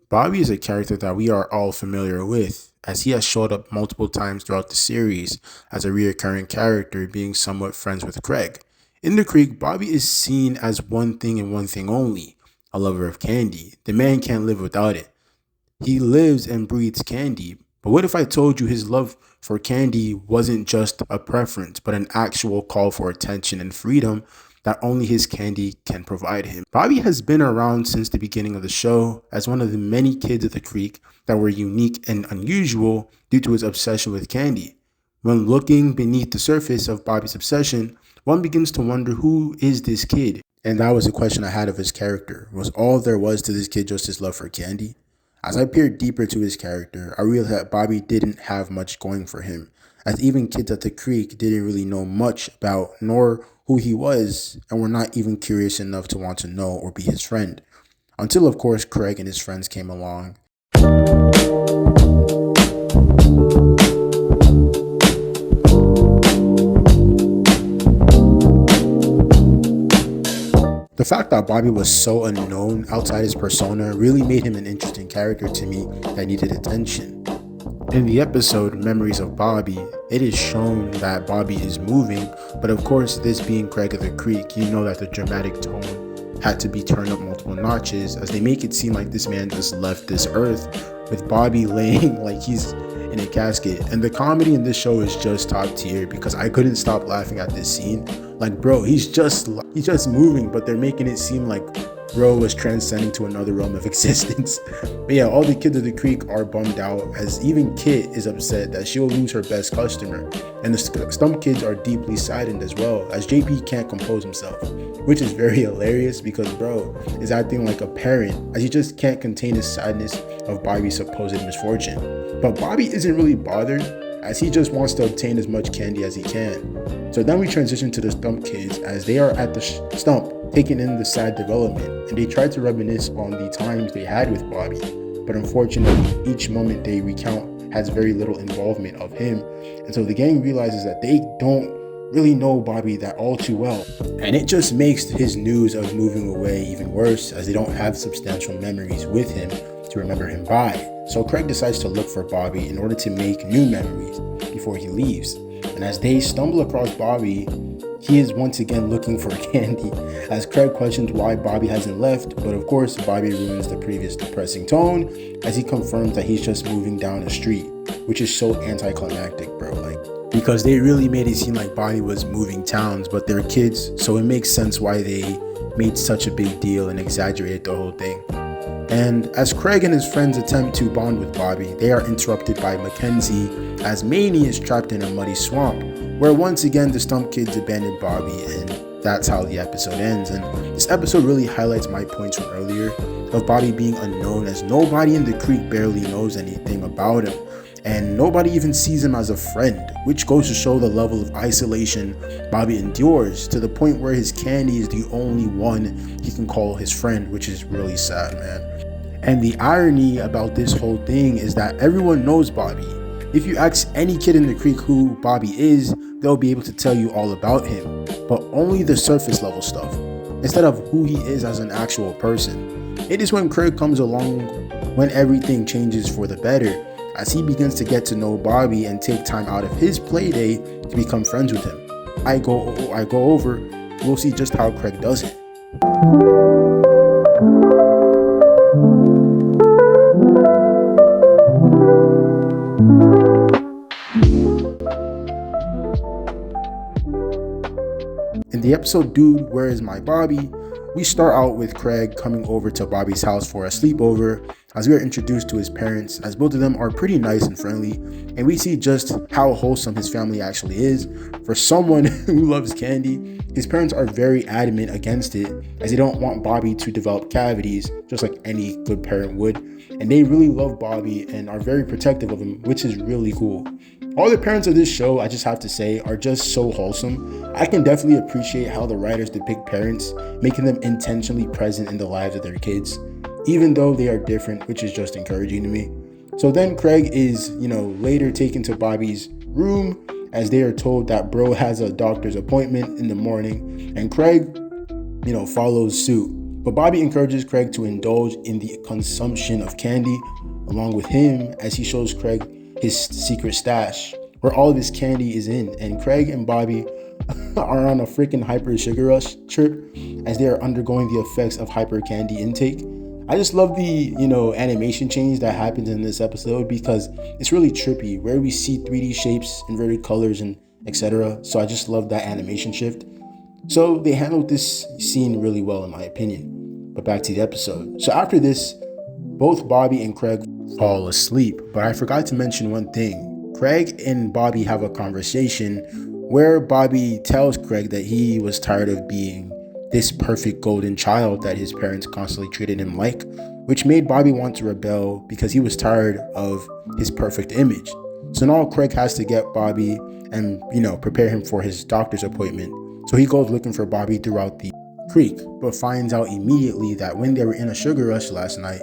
Bobby is a character that we are all familiar with, as he has showed up multiple times throughout the series as a recurring character, being somewhat friends with Craig. In the Creek, Bobby is seen as one thing and one thing only, a lover of candy. The man can't live without it. He lives and breathes candy. But what if I told you his love for candy wasn't just a preference, but an actual call for attention and freedom that only his candy can provide him? Bobby has been around since the beginning of the show as one of the many kids of the creek that were unique and unusual due to his obsession with candy. When looking beneath the surface of Bobby's obsession, one begins to wonder, who is this kid? And that was a question I had of his character. Was all there was to this kid just his love for candy? As I peered deeper to his character, I realized that Bobby didn't have much going for him, as even kids at the creek didn't really know much about nor who he was, and were not even curious enough to want to know or be his friend. Until, of course, Craig and his friends came along. The fact that Bobby was so unknown outside his persona really made him an interesting character to me that needed attention. In the episode Memories of Bobby, it is shown that Bobby is moving, but of course, this being Craig of the Creek, you know that the dramatic tone had to be turned up multiple notches as they make it seem like this man just left this earth, with Bobby laying like he's in a casket. And the comedy in this show is just top tier because I couldn't stop laughing at this scene. Like, bro, he's just moving, but they're making it seem like bro was transcending to another realm of existence. But yeah, all the kids of the creek are bummed out, as even Kit is upset that she'll lose her best customer. And the Stump kids are deeply saddened as well, as JP can't compose himself, which is very hilarious because bro is acting like a parent, as he just can't contain his sadness of Bobby's supposed misfortune. But Bobby isn't really bothered, as he just wants to obtain as much candy as he can. So then we transition to the Stump kids as they are at the Stump taking in the sad development, and they try to reminisce on the times they had with Bobby. But unfortunately, each moment they recount has very little involvement of him, and so the gang realizes that they don't really know Bobby that all too well. And it just makes his news of moving away even worse, as they don't have substantial memories with him to remember him by. So Craig decides to look for Bobby in order to make new memories before he leaves. And as they stumble across Bobby, he is once again looking for candy, as Craig questions why Bobby hasn't left, but of course Bobby ruins the previous depressing tone as he confirms that he's just moving down the street, which is so anticlimactic, bro. Like, because they really made it seem like Bobby was moving towns, but they're kids, so it makes sense why they made such a big deal and exaggerated the whole thing. And as Craig and his friends attempt to bond with Bobby, they are interrupted by Mackenzie, as Maney is trapped in a muddy swamp, where once again the Stump kids abandon Bobby, and that's how the episode ends. And this episode really highlights my points from earlier of Bobby being unknown, as nobody in the creek barely knows anything about him, and nobody even sees him as a friend, which goes to show the level of isolation Bobby endures, to the point where his candy is the only one he can call his friend, which is really sad, man. And the irony about this whole thing is that everyone knows Bobby. If you ask any kid in the creek who Bobby is, they'll be able to tell you all about him, but only the surface level stuff, instead of who he is as an actual person. It is when Craig comes along when everything changes for the better, as he begins to get to know Bobby and take time out of his play day to become friends with him. I go over, we'll see just how Craig does it. In the episode Dude, Where Is My Bobby?, we start out with Craig coming over to Bobby's house for a sleepover, as we are introduced to his parents, as both of them are pretty nice and friendly, and we see just how wholesome his family actually is. For someone who loves candy, his parents are very adamant against it, as they don't want Bobby to develop cavities, just like any good parent would, and they really love Bobby and are very protective of him, which is really cool. All the parents of this show, I just have to say, are just so wholesome. I can definitely appreciate how the writers depict parents, making them intentionally present in the lives of their kids, even though they are different, which is just encouraging to me. So then Craig is, later taken to Bobby's room, as they are told that bro has a doctor's appointment in the morning, and Craig, follows suit. But Bobby encourages Craig to indulge in the consumption of candy along with him as he shows Craig his secret stash where all of his candy is in. And Craig and Bobby are on a freaking hyper sugar rush trip as they are undergoing the effects of hyper candy intake. I just love the, animation change that happens in this episode because it's really trippy where we see 3D shapes, inverted colors, and etc. So I just love that animation shift. So they handled this scene really well in my opinion. But back to the episode. So after this, both Bobby and Craig fall asleep. But I forgot to mention one thing. Craig and Bobby have a conversation where Bobby tells Craig that he was tired of being this perfect golden child that his parents constantly treated him like, which made Bobby want to rebel because he was tired of his perfect image. So now Craig has to get Bobby and, prepare him for his doctor's appointment. So he goes looking for Bobby throughout the creek, but finds out immediately that when they were in a sugar rush last night,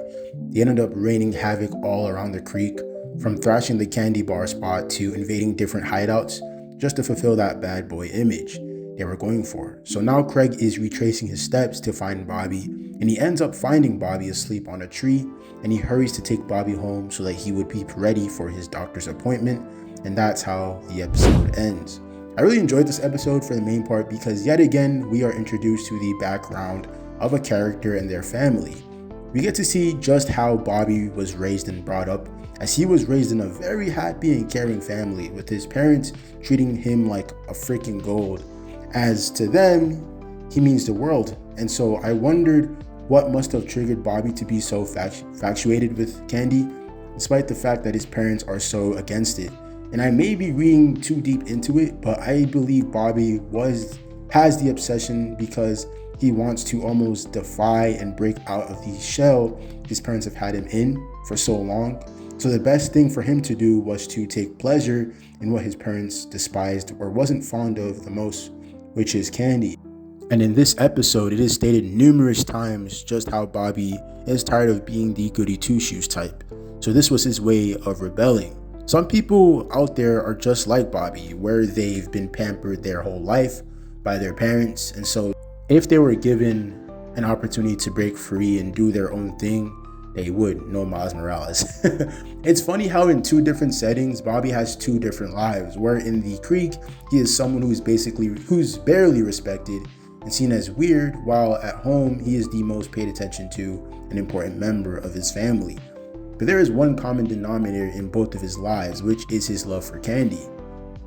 they ended up raining havoc all around the creek, from thrashing the candy bar spot to invading different hideouts just to fulfill that bad boy image they were going for. So now Craig is retracing his steps to find Bobby, and he ends up finding Bobby asleep on a tree, and he hurries to take Bobby home so that he would be ready for his doctor's appointment, and that's how the episode ends. I really enjoyed this episode for the main part because yet again we are introduced to the background of a character and their family. We get to see just how Bobby was raised and brought up, as he was raised in a very happy and caring family with his parents treating him like a freaking gold, as to them he means the world. And so I wondered what must have triggered Bobby to be so infatuated with candy, despite the fact that his parents are so against it. And I may be reading too deep into it, but I believe Bobby has the obsession because he wants to almost defy and break out of the shell his parents have had him in for so long. So the best thing for him to do was to take pleasure in what his parents despised or wasn't fond of the most, which is candy. And in this episode, it is stated numerous times just how Bobby is tired of being the goody two-shoes type. So this was his way of rebelling. Some people out there are just like Bobby, where they've been pampered their whole life by their parents. And so if they were given an opportunity to break free and do their own thing, they would. No Miles Morales. It's funny how in two different settings, Bobby has two different lives, where in the creek, he is someone who's barely respected and seen as weird, while at home, he is the most paid attention to, an important member of his family. But there is one common denominator in both of his lives, which is his love for candy,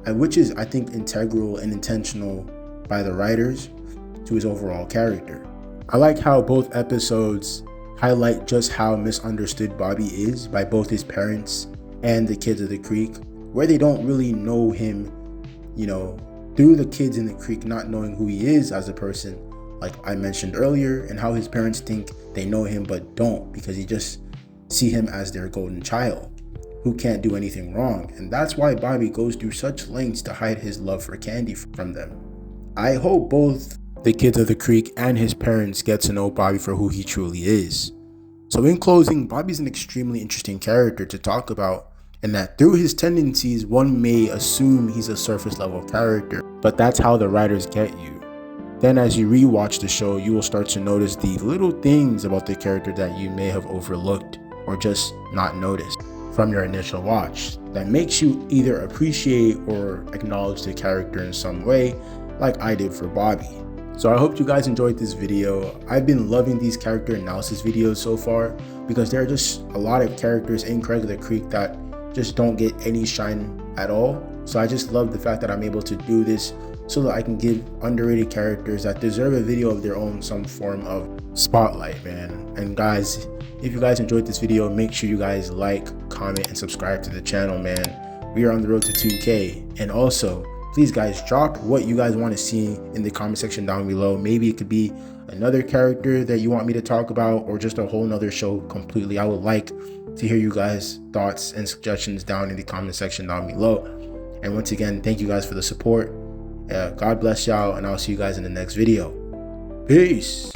and which is, I think, integral and intentional by the writers to his overall character. I like how both episodes highlight just how misunderstood Bobby is by both his parents and the kids of the creek, where they don't really know him, through the kids in the creek not knowing who he is as a person, like I mentioned earlier, and how his parents think they know him but don't, because he just see him as their golden child who can't do anything wrong. And that's why Bobby goes through such lengths to hide his love for candy from them. I hope both the kids of the creek and his parents get to know Bobby for who he truly is. So in closing, Bobby's an extremely interesting character to talk about, and that through his tendencies, one may assume he's a surface level character, but that's how the writers get you. Then as you rewatch the show, you will start to notice the little things about the character that you may have overlooked or just not noticed from your initial watch that makes you either appreciate or acknowledge the character in some way, like I did for Bobby. So I hope you guys enjoyed this video. I've been loving these character analysis videos so far because there are just a lot of characters in Craig of the Creek that just don't get any shine at all. So I just love the fact that I'm able to do this so that I can give underrated characters that deserve a video of their own some form of spotlight, man. And guys, if you guys enjoyed this video, make sure you guys like, comment, and subscribe to the channel, man. We are on the road to 2K. And also, please guys, drop what you guys want to see in the comment section down below. Maybe it could be another character that you want me to talk about, or just a whole nother show completely. I would like to hear you guys' thoughts and suggestions down in the comment section down below. And once again, thank you guys for the support. God bless y'all, and I'll see you guys in the next video. Peace.